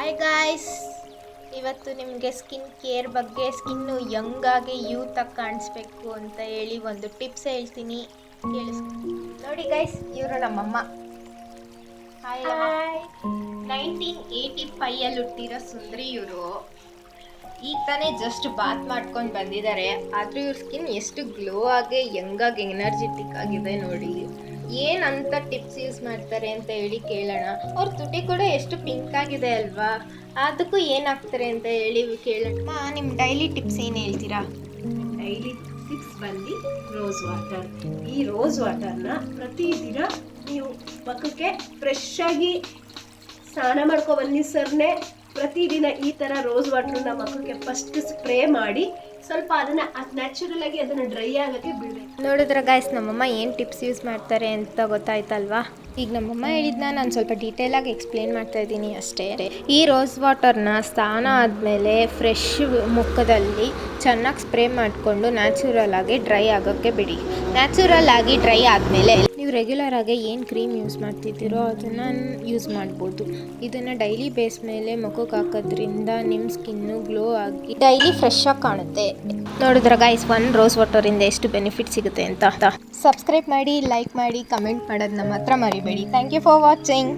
Hi guys, ಇವತ್ತು ನಿಮಗೆ skin care ಬಗ್ಗೆ ಸ್ಕಿನ್ನು ಯಂಗಾಗಿ ಯೂತಾಗಿ ಕಾಣಿಸ್ಬೇಕು ಅಂತ ಹೇಳಿ ಒಂದು ಟಿಪ್ಸ್ ಹೇಳ್ತೀನಿ, ನೋಡಿ ಗೈಸ್. ಇವರು ನಮ್ಮಮ್ಮ. ಹಾಯ್. 1985 ಹುಟ್ಟಿರೋ ಸುಂದ್ರಿ ಇವರು. ಈಗ ತಾನೇ ಜಸ್ಟ್ ಬಾತ್ ಮಾಡ್ಕೊಂಡು ಬಂದಿದ್ದಾರೆ, ಆದರೂ ಇವ್ರ ಸ್ಕಿನ್ ಎಷ್ಟು ಗ್ಲೋ ಆಗಿ ಯಂಗಾಗಿ ಎನರ್ಜೆಟಿಕ್ ಆಗಿದೆ ನೋಡಿ. ಏನಂತ ಟಿಪ್ಸ್ ಯೂಸ್ ಮಾಡ್ತಾರೆ ಅಂತ ಹೇಳಿ ಕೇಳೋಣ. ಅವ್ರ ತುಟಿ ಕೂಡ ಎಷ್ಟು ಪಿಂಕ್ ಆಗಿದೆ ಅಲ್ವಾ, ಅದಕ್ಕೂ ಏನಾಗ್ತಾರೆ ಅಂತ ಹೇಳಿ ಕೇಳೋಣ. ನಿಮ್ಮ ಡೈಲಿ ಟಿಪ್ಸ್ ಏನು ಹೇಳ್ತೀರಾ? ಡೈಲಿ ಟಿಪ್ಸ್ ಬಂದು ರೋಸ್ ವಾಟರ್. ಈ ರೋಸ್ ವಾಟರ್ನ ಪ್ರತಿದಿನ ನೀವು ಮುಖಕ್ಕೆ ಫ್ರೆಶ್ ಆಗಿ ಸ್ನಾನ ಮಾಡ್ಕೊ ಬನ್ನಿ ಸರ್ನೇ. ಪ್ರತಿದಿನ ಈ ಥರ ರೋಸ್ ವಾಟರ್ನ ಮುಖಕ್ಕೆ ಫಸ್ಟ್ ಸ್ಪ್ರೇ ಮಾಡಿ ಸ್ವಲ್ಪ ಅದನ್ನು ನ್ಯಾಚುರಲ್ ಆಗಿ ಅದನ್ನು ಡ್ರೈ ಆಗೋಕ್ಕೆ ಬಿಡಬೇಕು. ನೋಡಿದ್ರೆ ಗಾಯ್ಸ್, ನಮ್ಮಮ್ಮ ಏನು ಟಿಪ್ಸ್ ಯೂಸ್ ಮಾಡ್ತಾರೆ ಅಂತ ಗೊತ್ತಾಯ್ತಲ್ವಾ. ಈಗ ನಮ್ಮಮ್ಮ ಹೇಳಿದ್ನ ನಾನು ಸ್ವಲ್ಪ ಡೀಟೇಲಾಗಿ ಎಕ್ಸ್ಪ್ಲೇನ್ ಮಾಡ್ತಾ ಇದ್ದೀನಿ ಅಷ್ಟೇ. ಈ ರೋಸ್ ವಾಟರ್ನ ಸ್ನಾನ ಆದಮೇಲೆ ಫ್ರೆಶ್ ಮುಖದಲ್ಲಿ ಚೆನ್ನಾಗಿ ಸ್ಪ್ರೇ ಮಾಡಿಕೊಂಡು ನ್ಯಾಚುರಲ್ ಆಗಿ ಡ್ರೈ ಆಗೋಕ್ಕೆ ಬಿಡಿ. ನ್ಯಾಚುರಲ್ ಆಗಿ ಡ್ರೈ ಆದಮೇಲೆ ನೀವು ರೆಗ್ಯುಲರ್ ಆಗಿ ಏನು ಕ್ರೀಮ್ ಯೂಸ್ ಮಾಡ್ತಿದ್ದೀರೋ ಅದನ್ನು ಯೂಸ್ ಮಾಡ್ಬೋದು. ಇದನ್ನು ಡೈಲಿ ಬೇಸ್ ಮೇಲೆ ಮುಖಕ್ಕೆ ಹಾಕೋದ್ರಿಂದ ನಿಮ್ಮ ಸ್ಕಿನ್ನು ಗ್ಲೋ ಆಗಿ ಡೈಲಿ ಫ್ರೆಶ್ ಆಗಿ ಕಾಣುತ್ತೆ. ನೋಡಿದ್ರೆ ಗೈಸ್, ಒಂದು ರೋಸ್ ವಾಟರಿಂದ ಎಷ್ಟು ಬೆನಿಫಿಟ್ ಸಿಗುತ್ತೆ ಅಂತ. ಸಬ್ಸ್ಕ್ರೈಬ್ ಮಾಡಿ, ಲೈಕ್ ಮಾಡಿ, ಕಮೆಂಟ್ ಮಾಡೋದನ್ನ ಮಾತ್ರ ಮರಿಬೇಡಿ. Thank you for watching.